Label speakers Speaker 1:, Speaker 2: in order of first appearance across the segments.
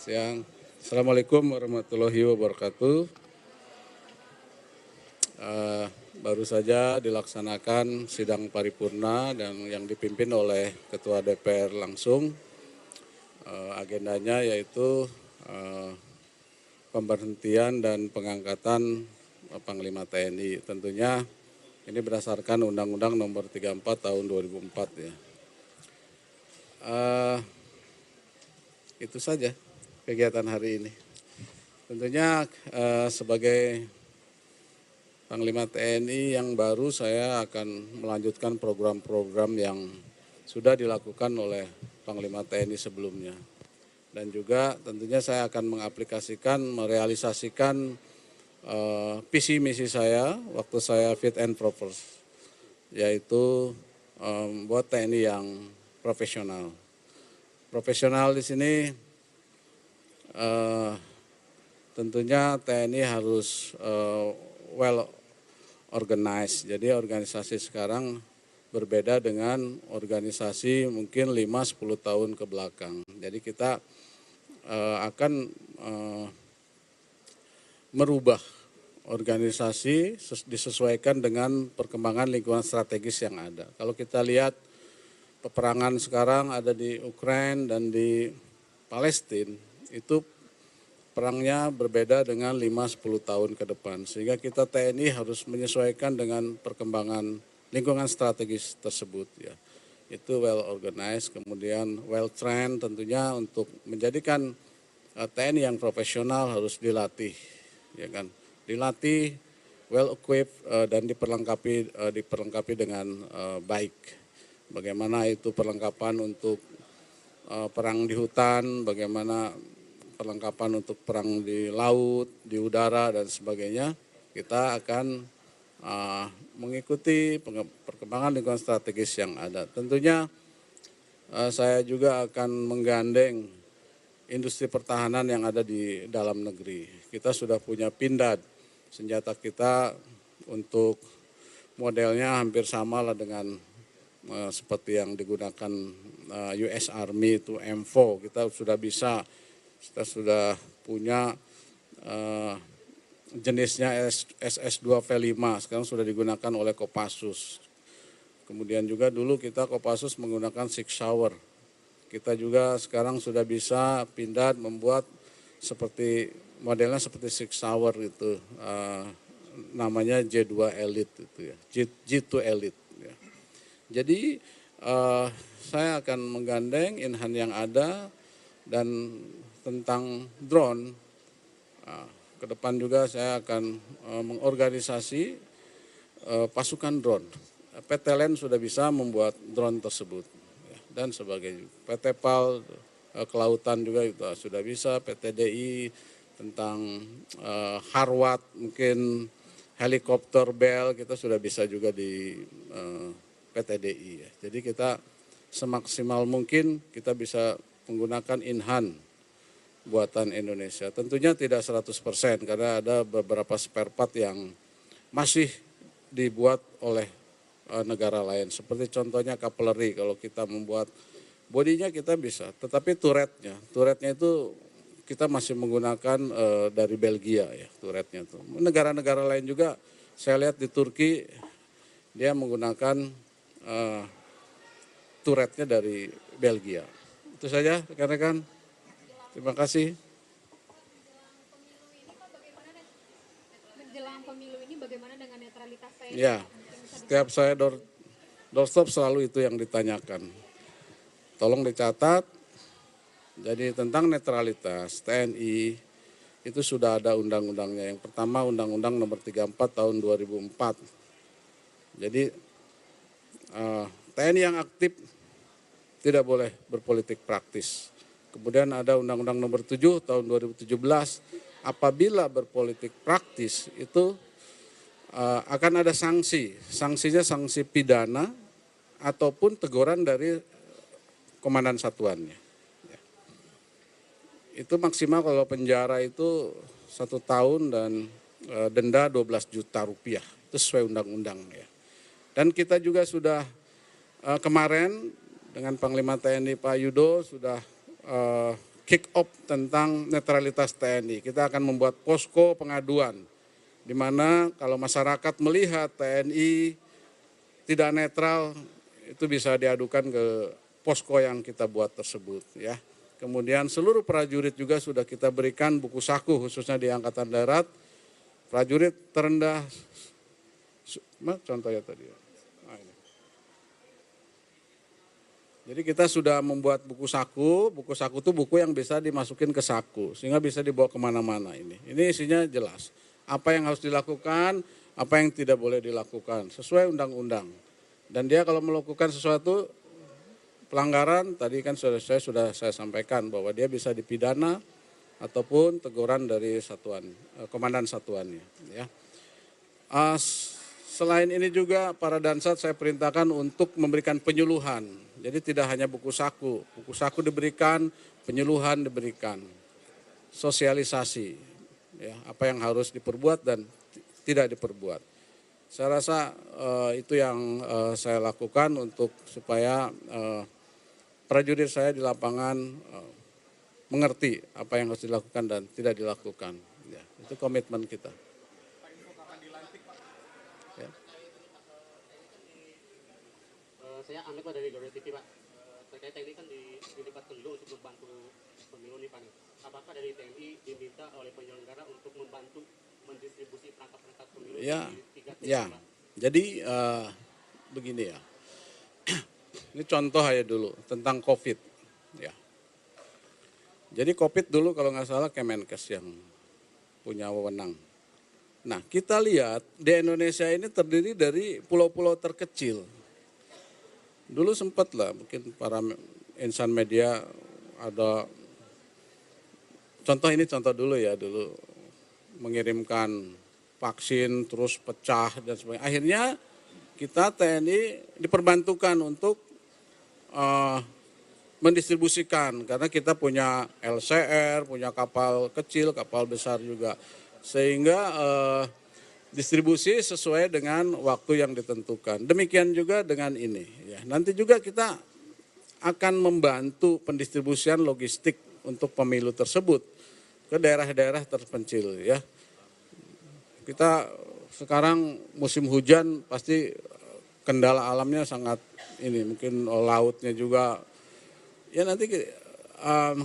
Speaker 1: Siang. Assalamualaikum warahmatullahi wabarakatuh. Baru saja dilaksanakan sidang paripurna dan yang dipimpin oleh Ketua DPR langsung. Agendanya yaitu pemberhentian dan pengangkatan Panglima TNI. Tentunya ini berdasarkan Undang-Undang Nomor 34 Tahun 2004 ya. Itu saja kegiatan hari ini. Tentunya sebagai Panglima TNI yang baru, saya akan melanjutkan program-program yang sudah dilakukan oleh Panglima TNI sebelumnya. Dan juga tentunya saya akan mengaplikasikan, merealisasikan visi misi saya waktu saya fit and proper, yaitu buat TNI yang profesional. Profesional di sini tentunya TNI harus well organized. Jadi organisasi sekarang berbeda dengan organisasi mungkin 5-10 tahun ke belakang. Jadi kita akan merubah organisasi disesuaikan dengan perkembangan lingkungan strategis yang ada. Kalau kita lihat peperangan sekarang ada di Ukraina dan di Palestina, itu perangnya berbeda dengan 5-10 tahun ke depan. Sehingga kita TNI harus menyesuaikan dengan perkembangan lingkungan strategis tersebut ya. Itu well organized, kemudian well trained, tentunya untuk menjadikan TNI yang profesional harus dilatih, ya kan? Dilatih, well equipped dan diperlengkapi dengan baik. Bagaimana itu perlengkapan untuk perang di hutan, bagaimana perlengkapan untuk perang di laut, di udara dan sebagainya. Kita akan mengikuti perkembangan lingkungan strategis yang ada. Tentunya saya juga akan menggandeng industri pertahanan yang ada di dalam negeri. Kita sudah punya Pindad, senjata kita untuk modelnya hampir sama lah dengan seperti yang digunakan US Army itu M4. Kita sudah punya jenisnya SS2V5, sekarang sudah digunakan oleh Kopassus. Kemudian juga dulu kita Kopassus menggunakan Sig Sauer. Kita juga sekarang sudah bisa Pindad membuat modelnya seperti Sig Sauer itu, namanya J2 Elite itu ya, J2 Elite. Ya. Jadi saya akan menggandeng in-hand yang ada dan tentang drone. Ke depan juga saya akan mengorganisasi pasukan drone. PTLN sudah bisa membuat drone tersebut ya, dan sebagainya. PT PAL kelautan juga itu sudah bisa, PTDI tentang Harwat mungkin helikopter Bell kita sudah bisa juga di PTDI ya. Jadi kita semaksimal mungkin kita bisa menggunakan in-hand buatan Indonesia. Tentunya tidak 100% karena ada beberapa spare part yang masih dibuat oleh negara lain. Seperti contohnya kapleri, kalau kita membuat bodinya kita bisa, tetapi turretnya itu kita masih menggunakan dari Belgia ya turretnya itu. Negara-negara lain juga saya lihat di Turki dia menggunakan turretnya dari Belgia. Itu saja rekan-rekan. Terima kasih.
Speaker 2: Menjelang pemilu ini bagaimana dengan netralitas TNI?
Speaker 1: Ya, setiap saya doorstop selalu itu yang ditanyakan. Tolong dicatat. Jadi tentang netralitas TNI itu sudah ada undang-undangnya. Yang pertama Undang-Undang Nomor 34 Tahun 2004. Jadi TNI yang aktif tidak boleh berpolitik praktis. Kemudian ada Undang-Undang Nomor 7 Tahun 2017, apabila berpolitik praktis itu akan ada sanksinya sanksi pidana ataupun teguran dari komandan satuannya. Itu maksimal kalau penjara itu 1 tahun dan denda 12 juta rupiah, itu sesuai undang-undang ya. Dan kita juga sudah kemarin dengan Panglima TNI Pak Yudo sudah kick off tentang netralitas TNI. Kita akan membuat posko pengaduan, di mana kalau masyarakat melihat TNI tidak netral, itu bisa diadukan ke posko yang kita buat tersebut, ya. Kemudian seluruh prajurit juga sudah kita berikan buku saku, khususnya di Angkatan Darat, prajurit terendah, contohnya tadi. Nah, ini. Jadi kita sudah membuat buku saku itu buku yang bisa dimasukin ke saku, sehingga bisa dibawa kemana-mana ini. Ini isinya jelas, apa yang harus dilakukan, apa yang tidak boleh dilakukan, sesuai undang-undang. Dan dia kalau melakukan sesuatu pelanggaran, tadi kan sudah saya sampaikan bahwa dia bisa dipidana ataupun teguran dari komandan satuannya. Ya. Selain ini juga para Dansat saya perintahkan untuk memberikan penyuluhan. Jadi tidak hanya buku saku diberikan, penyuluhan diberikan, sosialisasi, ya, apa yang harus diperbuat dan tidak diperbuat. Saya rasa itu yang saya lakukan untuk supaya prajurit saya di lapangan mengerti apa yang harus dilakukan dan tidak dilakukan. Ya, itu komitmen kita. Ya.
Speaker 3: Saya Ahmed Pak dari Garuda TV Pak. Terkait TNI kan dilibatkan dulu untuk membantu pemilu nih Pak. Apakah dari TNI diminta oleh penyelenggara untuk membantu mendistribusi perangkat-perangkat pemilu di 3 titik
Speaker 1: ya.
Speaker 3: Pak?
Speaker 1: Jadi begini ya. Ini contoh aja dulu tentang COVID. Ya. Jadi COVID dulu kalau nggak salah Kemenkes yang punya wewenang. Nah kita lihat di Indonesia ini terdiri dari pulau-pulau terkecil. Dulu sempat lah mungkin para insan media ada contoh dulu ya dulu mengirimkan vaksin terus pecah dan sebagainya. Akhirnya kita TNI diperbantukan untuk mendistribusikan karena kita punya LCR, punya kapal kecil, kapal besar juga. Sehingga distribusi sesuai dengan waktu yang ditentukan. Demikian juga dengan ini. Ya, nanti juga kita akan membantu pendistribusian logistik untuk pemilu tersebut ke daerah-daerah terpencil. Ya, kita sekarang musim hujan pasti kendala alamnya sangat ini, mungkin lautnya juga. Ya nanti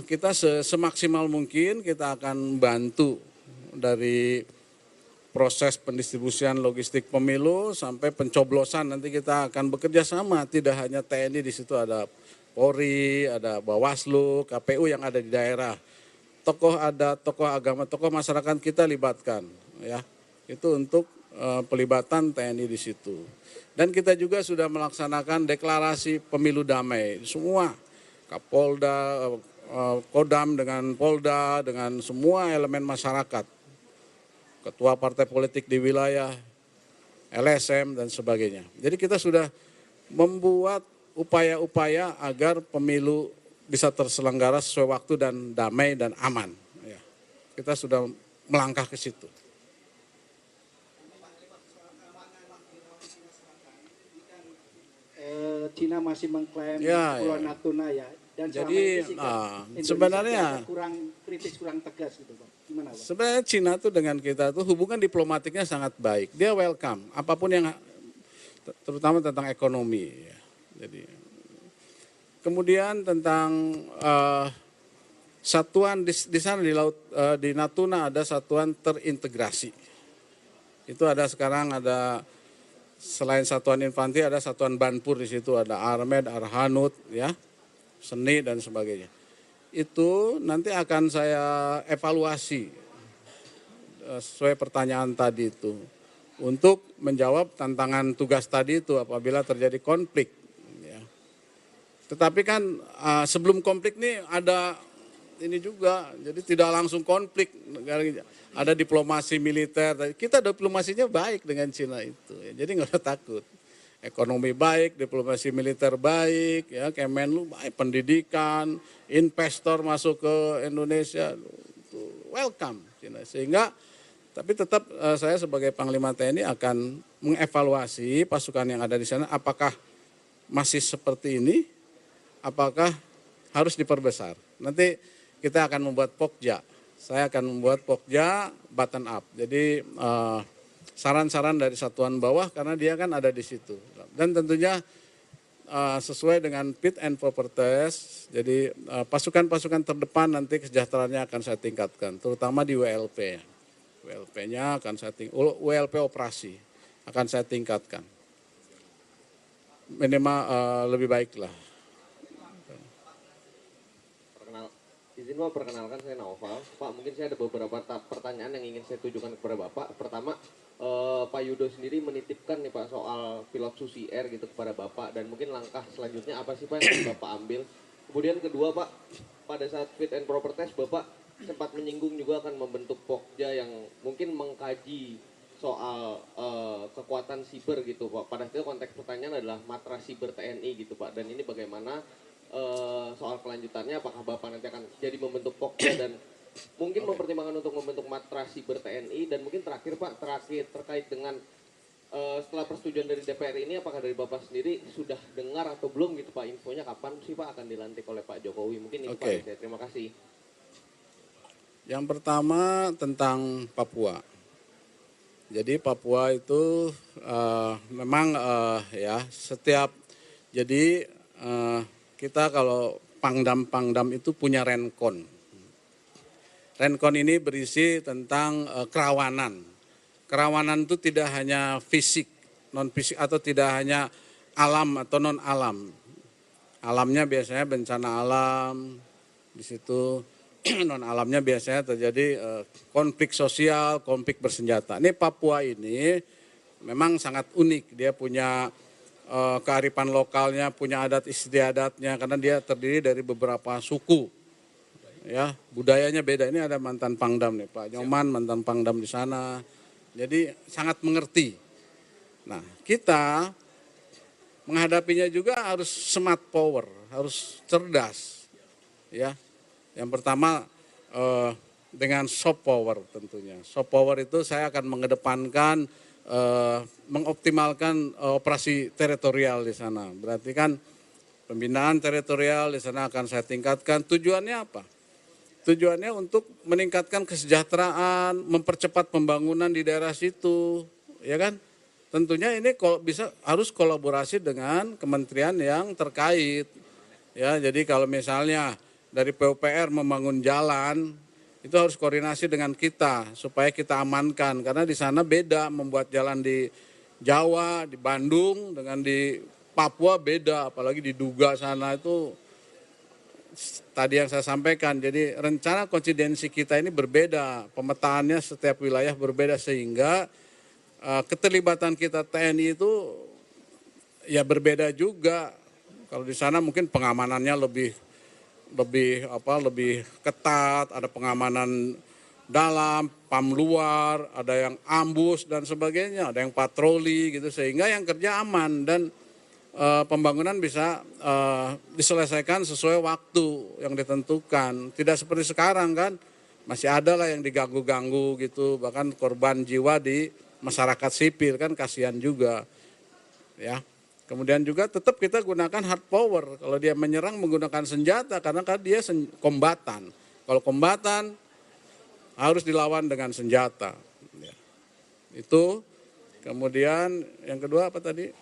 Speaker 1: kita semaksimal mungkin kita akan bantu dari proses pendistribusian logistik pemilu sampai pencoblosan. Nanti kita akan bekerja sama, tidak hanya TNI, di situ ada Polri, ada Bawaslu, KPU yang ada di daerah. Tokoh agama, tokoh masyarakat kita libatkan, ya. Itu untuk pelibatan TNI di situ. Dan kita juga sudah melaksanakan deklarasi pemilu damai. Semua Kapolda, Kodam dengan Polda, dengan semua elemen masyarakat. Ketua partai politik di wilayah, LSM dan sebagainya. Jadi kita sudah membuat upaya-upaya agar pemilu bisa terselenggara sesuai waktu dan damai dan aman. Ya. Kita sudah melangkah ke situ.
Speaker 4: Cina masih mengklaim Pulau Natuna ya. Dan
Speaker 1: jadi sebenarnya
Speaker 4: kurang kritis, kurang tegas gitu Pak. Gimana Pak?
Speaker 1: Sebenarnya Cina tuh dengan kita tuh hubungan diplomatiknya sangat baik. Dia welcome apapun yang terutama tentang ekonomi. Ya. Jadi kemudian tentang satuan di sana di laut di Natuna ada satuan terintegrasi. Itu ada sekarang ada selain satuan infanteri ada satuan Banpur di situ, ada Armed, Arhanud, ya, Seni dan sebagainya. Itu nanti akan saya evaluasi sesuai pertanyaan tadi itu untuk menjawab tantangan tugas tadi itu apabila terjadi konflik. Ya. Tetapi kan sebelum konflik nih ada ini juga, jadi tidak langsung konflik. Ada diplomasi militer, kita diplomasinya baik dengan Cina itu, ya. Jadi nggak usah takut. Ekonomi baik, diplomasi militer baik, ya Kemenlu baik, pendidikan, investor masuk ke Indonesia, welcome Cina. Sehingga, tapi tetap saya sebagai Panglima TNI akan mengevaluasi pasukan yang ada di sana, apakah masih seperti ini, apakah harus diperbesar. Nanti kita akan membuat Pokja. Saya akan membuat Pokja button up. Jadi saran-saran dari satuan bawah karena dia kan ada di situ. Dan tentunya sesuai dengan fit and proper test. Jadi pasukan-pasukan terdepan nanti kesejahteraannya akan saya tingkatkan, terutama di WLP. WLP-nya akan saya WLP operasi akan saya tingkatkan. Minimal lebih baik lah.
Speaker 5: Izin Pak, perkenalkan saya Naufal. Pak, mungkin saya ada beberapa pertanyaan yang ingin saya tujukan kepada Bapak. Pertama, Pak Yudo sendiri menitipkan nih Pak soal pilot Susi Air gitu kepada Bapak, dan mungkin langkah selanjutnya apa sih Pak yang Bapak ambil. Kemudian kedua Pak, pada saat fit and proper test Bapak sempat menyinggung juga akan membentuk Pokja yang mungkin mengkaji soal kekuatan siber gitu Pak. Pada itu konteks pertanyaan adalah matra siber TNI gitu Pak, dan ini bagaimana soal kelanjutannya, apakah Bapak nanti akan jadi membentuk Pokja dan mungkin mempertimbangkan untuk membentuk matra siber TNI. Dan mungkin terakhir Pak, terkait dengan setelah persetujuan dari DPR ini, apakah dari Bapak sendiri sudah dengar atau belum gitu Pak, infonya kapan sih Pak akan dilantik oleh Pak Jokowi? Mungkin itu Pak, saya terima kasih.
Speaker 1: Yang pertama tentang Papua. Jadi Papua itu memang ya setiap, jadi kita kalau Pangdam itu punya Renkon. Renkon ini berisi tentang kerawanan. Kerawanan itu tidak hanya fisik, non fisik, atau tidak hanya alam atau non alam. Alamnya biasanya bencana alam, di situ non alamnya biasanya terjadi konflik sosial, konflik bersenjata. Ini Papua ini memang sangat unik, dia punya kearifan lokalnya, punya adat istiadatnya, karena dia terdiri dari beberapa suku. Ya, budayanya beda. Ini ada mantan Pangdam nih, Pak Nyoman, mantan Pangdam di sana. Jadi sangat mengerti. Nah, kita menghadapinya juga harus smart power, harus cerdas. Ya, yang pertama dengan soft power tentunya. Soft power itu saya akan mengedepankan mengoptimalkan operasi teritorial di sana. Berarti kan pembinaan teritorial di sana akan saya tingkatkan. Tujuannya apa? Tujuannya untuk meningkatkan kesejahteraan, mempercepat pembangunan di daerah situ, ya kan? Tentunya ini bisa harus kolaborasi dengan kementerian yang terkait. Ya, jadi kalau misalnya dari PUPR membangun jalan, itu harus koordinasi dengan kita supaya kita amankan, karena di sana beda membuat jalan di Jawa, di Bandung dengan di Papua beda, apalagi di Duga sana itu tadi yang saya sampaikan. Jadi rencana konsidensi kita ini berbeda, pemetaannya setiap wilayah berbeda, sehingga keterlibatan kita TNI itu ya berbeda juga. Kalau di sana mungkin pengamanannya lebih ketat, ada pengamanan dalam, PAM luar, ada yang ambus dan sebagainya, ada yang patroli gitu, sehingga yang kerja aman dan pembangunan bisa diselesaikan sesuai waktu yang ditentukan. Tidak seperti sekarang kan, masih ada lah yang diganggu-ganggu gitu, bahkan korban jiwa di masyarakat sipil kan, kasihan juga. Ya. Kemudian juga tetap kita gunakan hard power. Kalau dia menyerang menggunakan senjata, karena kan dia kombatan. Kalau kombatan harus dilawan dengan senjata. Ya. Itu. Kemudian yang kedua apa tadi?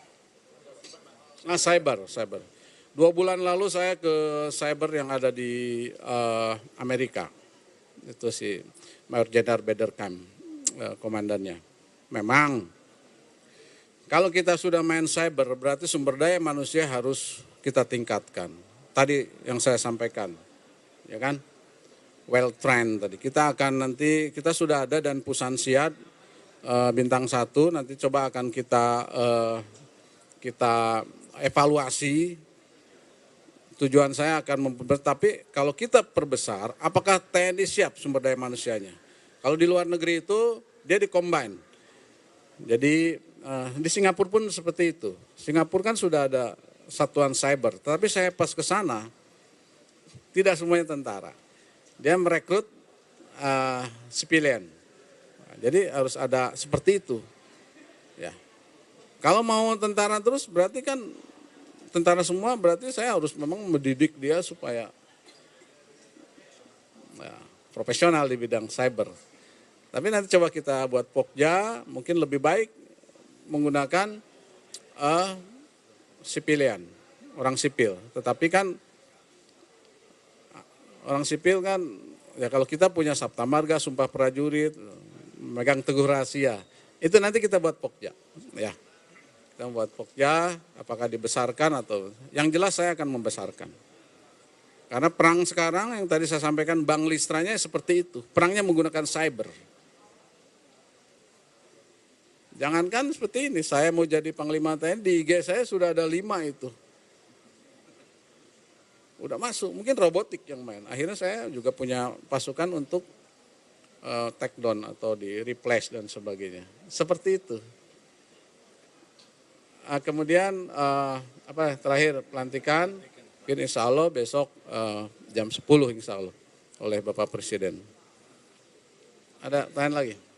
Speaker 1: Cyber. 2 bulan lalu saya ke cyber yang ada di Amerika. Itu si Mayor Jenderal Bederkamp, komandannya. Memang kalau kita sudah main cyber, berarti sumber daya manusia harus kita tingkatkan. Tadi yang saya sampaikan, ya kan? Well trained tadi. Kita sudah ada dan Pusan Siad bintang 1, nanti coba akan kita evaluasi. Tujuan saya akan tapi kalau kita perbesar, apakah TNI siap sumber daya manusianya? Kalau di luar negeri itu dia di-combine. Jadi di Singapura pun seperti itu. Singapura kan sudah ada satuan cyber, tapi saya pas ke sana tidak semuanya tentara. Dia merekrut sipilian. Jadi harus ada seperti itu. Ya. Kalau mau tentara terus berarti kan tentara semua, berarti saya harus memang mendidik dia supaya ya, profesional di bidang cyber. Tapi nanti coba kita buat Pokja, mungkin lebih baik menggunakan sipilian, orang sipil. Tetapi kan orang sipil kan, ya kalau kita punya Sabta Marga, Sumpah Prajurit, megang teguh rahasia, itu nanti kita buat Pokja. Ya, kita buat Pokja, apakah dibesarkan atau, yang jelas saya akan membesarkan. Karena perang sekarang yang tadi saya sampaikan Bang Listranya seperti itu, perangnya menggunakan cyber. Jangankan seperti ini, saya mau jadi Panglima TNI, di IG saya sudah ada 5 itu. Udah masuk, mungkin robotik yang main. Akhirnya saya juga punya pasukan untuk take down atau di replace dan sebagainya. Seperti itu. Kemudian terakhir pelantikan, mungkin insya Allah besok jam 10 insya Allah oleh Bapak Presiden. Ada tanya lagi?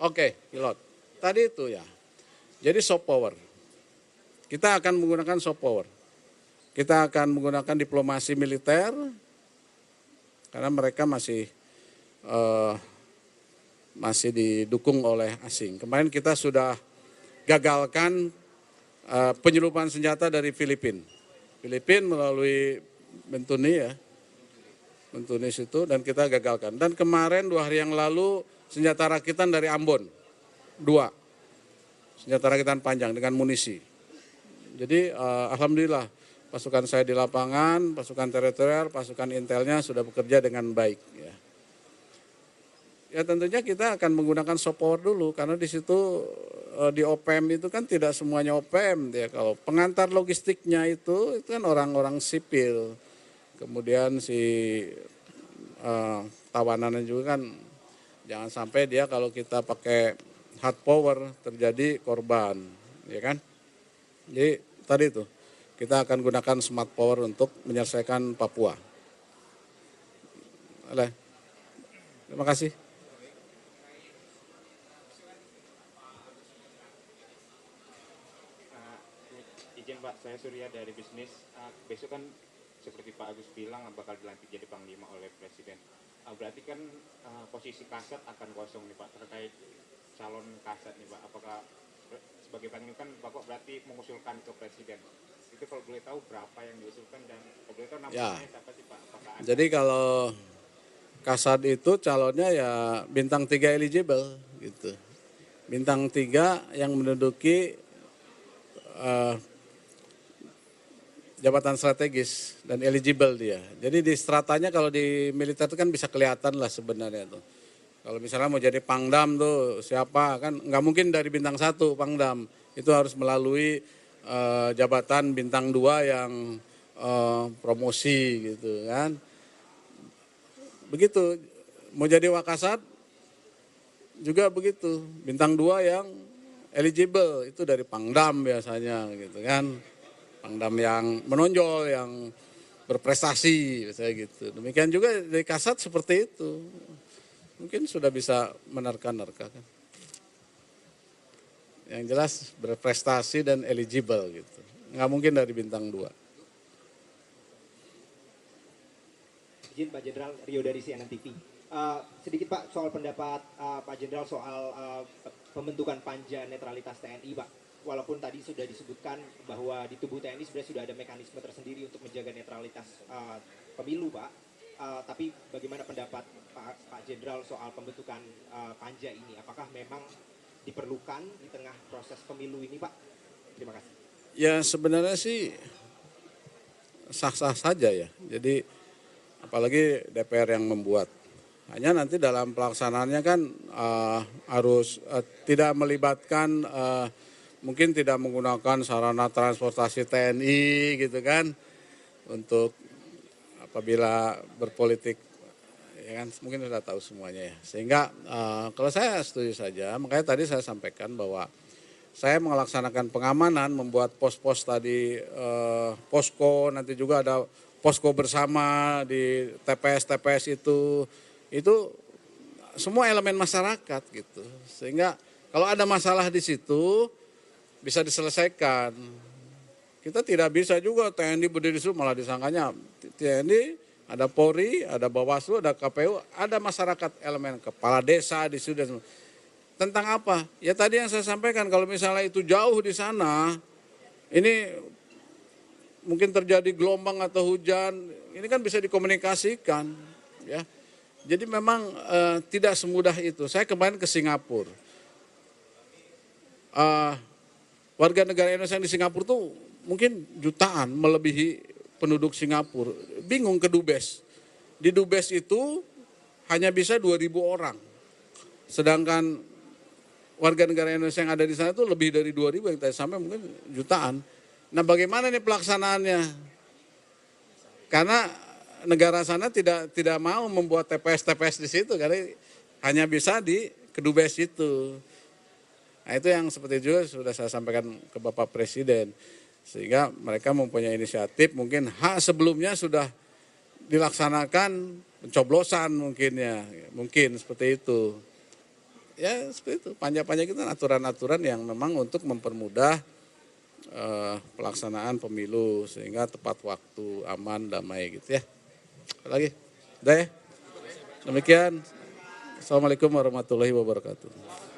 Speaker 1: Oke, pilot. Tadi itu ya. Jadi soft power. Kita akan menggunakan soft power. Kita akan menggunakan diplomasi militer karena mereka masih didukung oleh asing. Kemarin kita sudah gagalkan penyelundupan senjata dari Filipina. Filipina melalui Bentuni ya. Bentunis itu dan kita gagalkan. Dan kemarin 2 hari yang lalu senjata rakitan dari Ambon. 2. Senjata rakitan panjang dengan munisi. Jadi alhamdulillah pasukan saya di lapangan, pasukan teritorial, pasukan intelnya sudah bekerja dengan baik. Ya tentunya kita akan menggunakan soft power dulu karena di situ di OPM itu kan tidak semuanya OPM ya. Kalau pengantar logistiknya itu kan orang-orang sipil. Kemudian si tawanannya juga kan jangan sampai dia kalau kita pakai hard power terjadi korban, ya kan? Jadi tadi itu kita akan gunakan smart power untuk menyelesaikan Papua. Terima kasih.
Speaker 6: Izin Pak, saya Surya dari bisnis. Besok kan seperti Pak Agus bilang bakal dilantik jadi Panglima oleh Presiden. Berarti kan posisi Kasat akan kosong nih Pak, terkait calon Kasat nih Pak. Apakah sebagai Panglima kan Bapak berarti mengusulkan ke Presiden? Itu kalau boleh tahu berapa yang diusulkan dan kalau boleh tahu namanya siapa sih Pak? Apakah ada?
Speaker 1: Jadi kalau Kasat itu calonnya ya bintang 3 eligible gitu. Bintang 3 yang menduduki jabatan strategis dan eligible dia. Jadi di stratanya kalau di militer itu kan bisa kelihatan lah sebenarnya tuh. Kalau misalnya mau jadi Pangdam tuh siapa kan nggak mungkin dari bintang 1 Pangdam. Itu harus melalui jabatan bintang 2 yang promosi gitu kan. Begitu mau jadi Wakasat juga begitu. Bintang 2 yang eligible itu dari Pangdam biasanya gitu kan. Pangdam yang menonjol, yang berprestasi, misalnya gitu. Demikian juga dari Kasat seperti itu. Mungkin sudah bisa menerka-nerka kan. Yang jelas berprestasi dan eligible gitu. Nggak mungkin dari bintang 2.
Speaker 7: Izin Pak Jenderal, Rio dari CNN TV. Sedikit Pak soal pendapat Pak Jenderal soal pembentukan panja netralitas TNI Pak. Walaupun tadi sudah disebutkan bahwa di tubuh TNI sebenarnya sudah ada mekanisme tersendiri untuk menjaga netralitas pemilu Pak. Tapi bagaimana pendapat Pak Jenderal soal pembentukan panja ini? Apakah memang diperlukan di tengah proses pemilu ini Pak? Terima kasih.
Speaker 1: Ya sebenarnya sih sah-sah saja ya. Jadi apalagi DPR yang membuat. Hanya nanti dalam pelaksanaannya kan harus tidak melibatkan mungkin tidak menggunakan sarana transportasi TNI gitu kan untuk apabila berpolitik ya kan mungkin sudah tahu semuanya ya. Sehingga kalau saya setuju saja, makanya tadi saya sampaikan bahwa saya melaksanakan pengamanan, membuat pos-pos tadi posko, nanti juga ada posko bersama di TPS-TPS itu semua elemen masyarakat gitu. Sehingga kalau ada masalah di situ bisa diselesaikan. Kita tidak bisa juga TNI berdiri dulu malah disangkanya TNI, ada Polri, ada Bawaslu, ada KPU, ada masyarakat elemen kepala desa di situ. Tentang apa? Ya tadi yang saya sampaikan, kalau misalnya itu jauh di sana, ini mungkin terjadi gelombang atau hujan, ini kan bisa dikomunikasikan, ya. Jadi memang tidak semudah itu. Saya kemarin ke Singapura. Warga negara Indonesia yang di Singapura tuh mungkin jutaan, melebihi penduduk Singapura. Bingung ke Dubes. Di Dubes itu hanya bisa 2.000 orang. Sedangkan warga negara Indonesia yang ada di sana itu lebih dari 2.000 yang tadi sampai mungkin jutaan. Nah bagaimana nih pelaksanaannya? Karena negara sana tidak mau membuat TPS di situ karena hanya bisa di Kedubes itu. Nah itu yang seperti juga sudah saya sampaikan ke Bapak Presiden. Sehingga mereka mempunyai inisiatif, mungkin hak sebelumnya sudah dilaksanakan pencoblosan mungkin ya. Mungkin seperti itu. Ya seperti itu, panjang-panjang itu aturan-aturan yang memang untuk mempermudah pelaksanaan pemilu. Sehingga tepat waktu, aman, damai gitu ya. Apa lagi? Udah ya? Demikian. Assalamualaikum warahmatullahi wabarakatuh.